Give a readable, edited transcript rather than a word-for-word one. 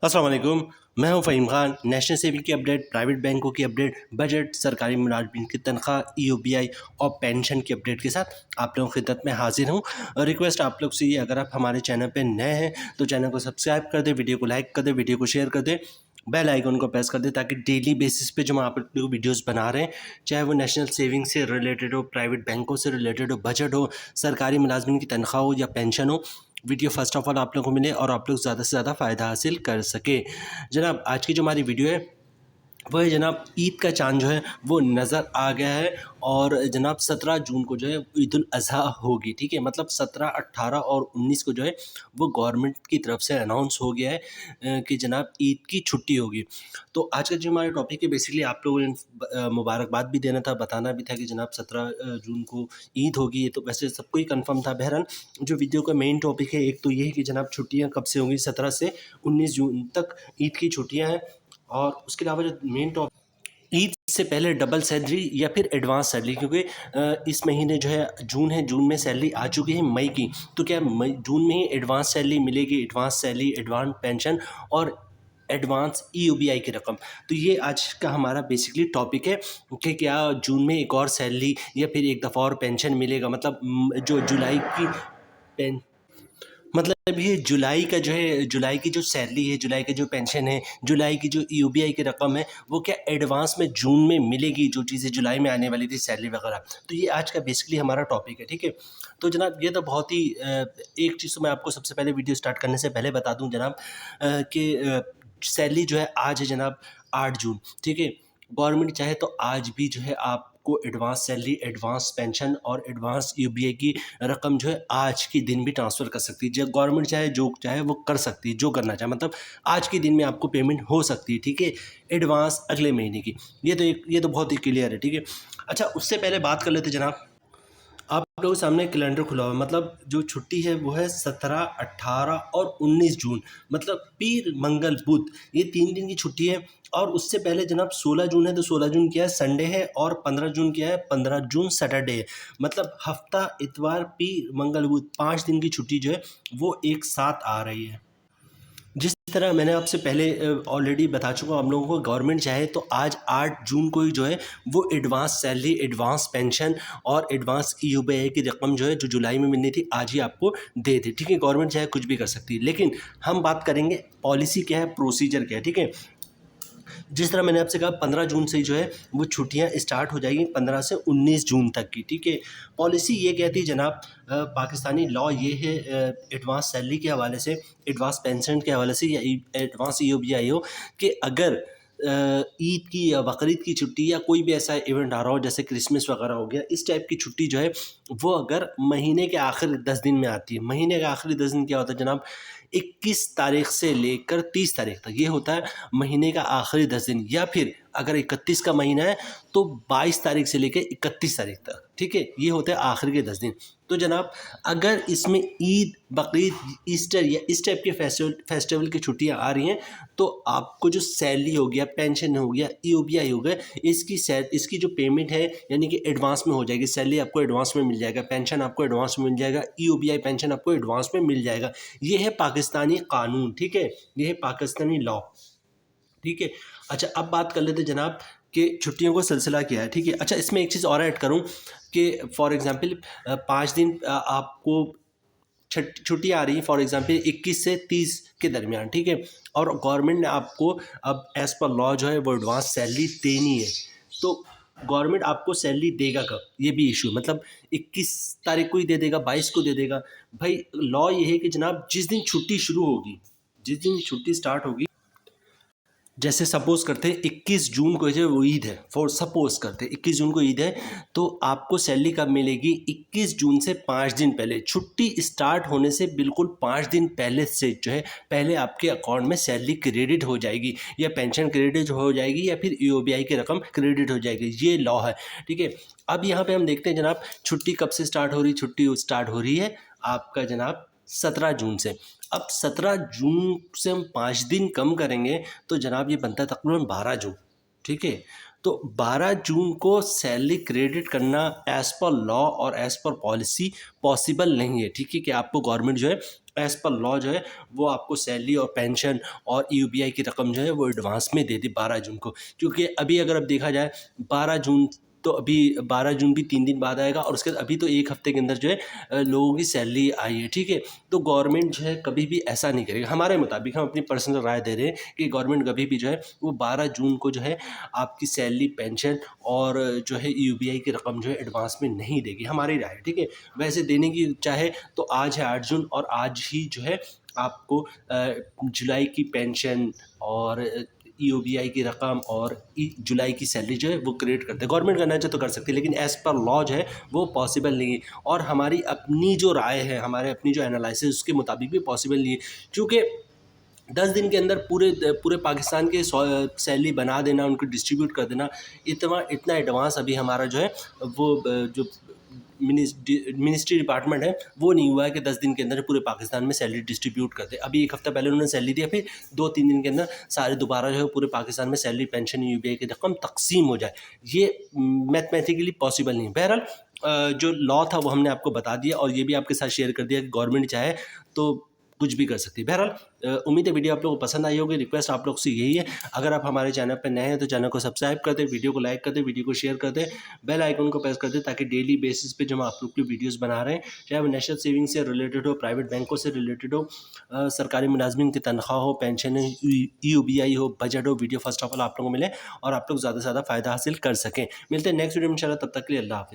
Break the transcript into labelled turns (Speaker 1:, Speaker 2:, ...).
Speaker 1: अस्सलाम वालेकुम। मैं हूं फ़हीम खान। नेशनल सेविंग की अपडेट, प्राइवेट बैंकों की अपडेट, बजट, सरकारी मुलाजमीन की तनख्वाह, ईओबीआई और पेंशन की अपडेट के साथ आप लोगों की खिदमत में हाजिर हूं। रिक्वेस्ट आप लोग से ये, अगर आप हमारे चैनल पे नए हैं तो चैनल को सब्सक्राइब कर दें, वीडियो को लाइक कर दें, वीडियो को शेयर कर दें, बेल आइकन को प्रेस कर दें, ताकि डेली बेसिस पे जो हम आप लोग वीडियोस बना रहे हैं, चाहे वो नेशनल सेविंग से रिलेटेड हो, प्राइवेट बैंकों से रिलेटेड हो, बजट हो, सरकारी मुलाजमीन की तनख्वाह हो या पेंशन हो, वीडियो फर्स्ट ऑफ ऑल आप लोगों को मिले और आप लोग ज़्यादा से ज़्यादा फ़ायदा हासिल कर सके। जनाब, आज की जो हमारी वीडियो है वो है जनाब, ईद का चाँद जो है वो नज़र आ गया है और जनाब 17 जून को जो है ईद उल अज़हा होगी। ठीक है, मतलब 17, 18 और 19 को जो है वो गवर्नमेंट की तरफ से अनाउंस हो गया है कि जनाब ईद की छुट्टी होगी। तो आज का जो हमारा टॉपिक है, बेसिकली आप लोगों ने मुबारकबाद भी देना था, बताना भी था कि जनाब 17 जून को ईद होगी। ये तो वैसे सबको ही कन्फर्म था। बहरहाल जो वीडियो का मेन टॉपिक है, एक तो ये है कि जनाब छुट्टियाँ कब से होंगी। 17 से 19 जून तक ईद की छुट्टियाँ हैं। और उसके अलावा जो मेन टॉपिक, ईद से पहले डबल सैलरी या फिर एडवांस सैलरी, क्योंकि इस महीने जो है जून में सैलरी आ चुकी है मई की, तो क्या जून में ही एडवांस सैलरी मिलेगी, एडवांस सैलरी, एडवांस पेंशन और एडवांस ईओबीआई की रकम। तो ये आज का हमारा बेसिकली टॉपिक है कि क्या जून में एक और सैलरी या फिर एक दफ़ा और पेंशन मिलेगा। मतलब जो जुलाई की पेन मतलब ये जुलाई का जो है, जुलाई की जो सैलरी है, जुलाई की जो पेंशन है, जुलाई की जो ईओबीआई की रकम है, वो क्या एडवांस में जून में मिलेगी, जो चीज़ें जुलाई में आने वाली थी सैलरी वगैरह। तो ये आज का बेसिकली हमारा टॉपिक है। ठीक है, तो जनाब ये तो बहुत ही एक चीज़ तो मैं आपको सबसे पहले वीडियो स्टार्ट करने से पहले बता दूं जनाब कि सैलरी जो है आज है जनाब 8 जून। ठीक है, गवर्नमेंट चाहे तो आज भी जो है आपको एडवांस सैलरी, एडवांस पेंशन और एडवांस यूबीआई की रकम जो है आज के दिन भी ट्रांसफ़र कर सकती है। जब गवर्नमेंट चाहे जो चाहे वो कर सकती है, जो करना चाहे, मतलब आज के दिन में आपको पेमेंट हो सकती है। ठीक है, एडवांस अगले महीने की। ये तो बहुत ही क्लियर है। ठीक है, अच्छा उससे पहले बात कर लेते जनाब, आप लोगों के सामने कैलेंडर खुला हुआ है। मतलब जो छुट्टी है वो है 17, 18 और 19 जून। मतलब पीर, मंगल, बुध, ये 3 दिन की छुट्टी है। और उससे पहले जनाब 16 जून है, तो 16 जून क्या है, संडे है। और 15 जून क्या है, 15 जून सैटरडे है। मतलब हफ्ता, इतवार, पीर, मंगल, बुध, 5 दिन की छुट्टी जो है वो एक साथ आ रही है। जिस तरह मैंने आपसे पहले ऑलरेडी बता चुका हूँ, हम लोगों को गवर्नमेंट चाहे तो आज 8 जून को ही जो है वो एडवांस सैलरी, एडवांस पेंशन और एडवांस ईओबीआई की रकम जो है, जो जुलाई में मिलनी थी, आज ही आपको दे दे। ठीक है, गवर्नमेंट चाहे कुछ भी कर सकती है, लेकिन हम बात करेंगे पॉलिसी क्या है, प्रोसीजर क्या है। ठीक है, जिस तरह मैंने आपसे कहा 15 जून से ही जो है वो छुट्टियां स्टार्ट हो जाएगी, 15 से 19 जून तक की। ठीक है, पॉलिसी ये कहती है जनाब, पाकिस्तानी लॉ ये है एडवांस सैलरी के हवाले से, एडवांस पेंशन के हवाले से या एडवांस ईओबीआई हो, कि अगर ईद की या बकरीद की छुट्टी या कोई भी ऐसा इवेंट आ रहा हो, जैसे क्रिसमस वगैरह हो गया, इस टाइप की छुट्टी जो है वो अगर महीने के आखिरी 10 दिन में आती है। महीने के आखिरी 10 दिन क्या होता है जनाब, 21 तारीख से लेकर 30 तारीख तक, ये होता है महीने का आखिरी 10 दिन। या फिर अगर 31 का महीना है तो 22 तारीख से लेकर 31 तारीख तक। ठीक है, ये होते हैं आखिर के 10 दिन। तो जनाब अगर इसमें ईद, बकरीद, ईस्टर या इस टाइप के फेस्टिवल की छुट्टियां आ रही हैं, तो आपको जो सैलरी हो गया, पेंशन हो गया, ईओबीआई हो गया, इसकी जो पेमेंट है यानी कि एडवांस में हो जाएगी। सैलरी आपको एडवांस में मिल जाएगा, पेंशन आपको एडवांस में मिल जाएगा, ईओबीआई पेंशन आपको एडवांस में मिल जाएगा। ये है पाकिस्तानी कानून। ठीक है, ये है पाकिस्तानी लॉ। ठीक है, अच्छा अब बात कर लेते जनाब कि छुट्टियों का सिलसिला क्या है। ठीक है, अच्छा इसमें एक चीज़ और ऐड करूं कि फॉर एग्जांपल 5 दिन आपको छुट्टी आ रही है, फॉर एग्जांपल 21 से 30 के दरमियान। ठीक है, और गवर्नमेंट ने आपको अब एज़ पर लॉ जो है वो एडवांस सैलरी देनी है, तो गवर्नमेंट आपको सैलरी देगा कब, ये भी इशू है। मतलब 21 तारीख को ही दे देगा, 22 को दे देगा। भाई लॉ ये है कि जनाब जिस दिन छुट्टी शुरू होगी, जिस दिन छुट्टी स्टार्ट होगी, जैसे सपोज करते हैं 21 जून को जो वो ईद है, फॉर सपोज करते हैं 21 जून को ईद है, तो आपको सैलरी कब मिलेगी, 21 जून से 5 दिन पहले, छुट्टी स्टार्ट होने से बिल्कुल 5 दिन पहले से जो है पहले आपके अकाउंट में सैलरी क्रेडिट हो जाएगी, या पेंशन क्रेडिट हो जाएगी, या फिर ईओबीआई की रकम क्रेडिट हो जाएगी। ये लॉ है। ठीक है, अब यहाँ पे हम देखते हैं जनाब छुट्टी कब से स्टार्ट हो रही, छुट्टी स्टार्ट हो रही है आपका जनाब 17 जून से। अब 17 जून से हम 5 दिन कम करेंगे तो जनाब ये बनता है तकरीबन 12 जून। ठीक है, तो 12 जून को सैलरी क्रेडिट करना एज़ पर लॉ और एज़ पर पॉलिसी पॉसिबल नहीं है। ठीक है, कि आपको गवर्नमेंट जो है एज़ पर लॉ जो है वो आपको सैलरी और पेंशन और ईयूबीआई की रकम जो है वो एडवांस में दे दी 12 जून को। क्योंकि अभी अगर अब देखा जाए 12 जून, तो अभी 12 जून भी 3 दिन बाद आएगा और उसके बाद अभी तो 1 हफ्ते के अंदर जो है लोगों की सैलरी आई है, ठीक है। तो गवर्नमेंट जो है कभी भी ऐसा नहीं करेगा, हमारे मुताबिक हम अपनी पर्सनल राय दे रहे हैं कि गवर्नमेंट कभी भी जो है वो 12 जून को जो है आपकी सैलरी, पेंशन और जो है ईयूबीआई की रकम जो है एडवांस में नहीं देगी, हमारी राय है, ठीक है। वैसे देने की चाहे तो आज है 8 जून और आज ही जो है आपको जुलाई की पेंशन और ईओबीआई की रकम और जुलाई की सैलरी जो है वो क्रिएट करते हैं। गवर्नमेंट करना चाहे तो कर सकती है, लेकिन एज़ पर लॉ जो है वो पॉसिबल नहीं है और हमारी अपनी जो राय है, हमारे अपनी जो एनालिसिस उसके मुताबिक भी पॉसिबल नहीं है। क्योंकि 10 दिन के अंदर पूरे पूरे पाकिस्तान के सैलरी बना देना, उनको डिस्ट्रीब्यूट कर देना, इतना इतना एडवांस अभी हमारा जो है वो जो मिनिस्ट्री डिपार्टमेंट है वो नहीं हुआ है कि 10 दिन के अंदर पूरे पाकिस्तान में सैलरी डिस्ट्रीब्यूट कर दे। अभी 1 हफ्ता पहले उन्होंने सैलरी दी, फिर 2-3 दिन के अंदर सारे दोबारा जो है पूरे पाकिस्तान में सैलरी, पेंशन, यूबीआई की रकम तकसीम हो जाए, ये मैथमेटिकली पॉसिबल नहीं है। बहरहाल जो लॉ था वो हमने आपको बता दिया और ये भी आपके साथ शेयर कर दिया कि गवर्नमेंट चाहे तो कुछ भी कर सकती है। बहरहाल उम्मीद है वीडियो आप लोगों को पसंद आई होगी। रिक्वेस्ट आप लोग से यही है, अगर आप हमारे चैनल पर नए हैं तो चैनल को सब्सक्राइब कर दें, वीडियो को लाइक कर दें, वीडियो को शेयर कर दें, बेल आइकन को प्रेस कर दें, ताकि डेली बेसिस पे जो हम आप लोग की वीडियोस बना रहे हैं, चाहे वो नेशनल सेविंग से रिलेटेड हो, प्राइवेट बैंकों से रिलेटेड हो, सरकारी मुलाजमिन की तनख्वाह हो, पेंशन हो, ईओबीआई हो, बजट हो, वीडियो फर्स्ट ऑफ ऑल आप लोगों को मिले और आप लोग ज़्यादा से ज़्यादा फ़ायदा हासिल कर सकें। मिलते हैं नेक्स्ट वीडियो में इंशाल्लाह, तब तक के लिए अल्लाह हाफिज़।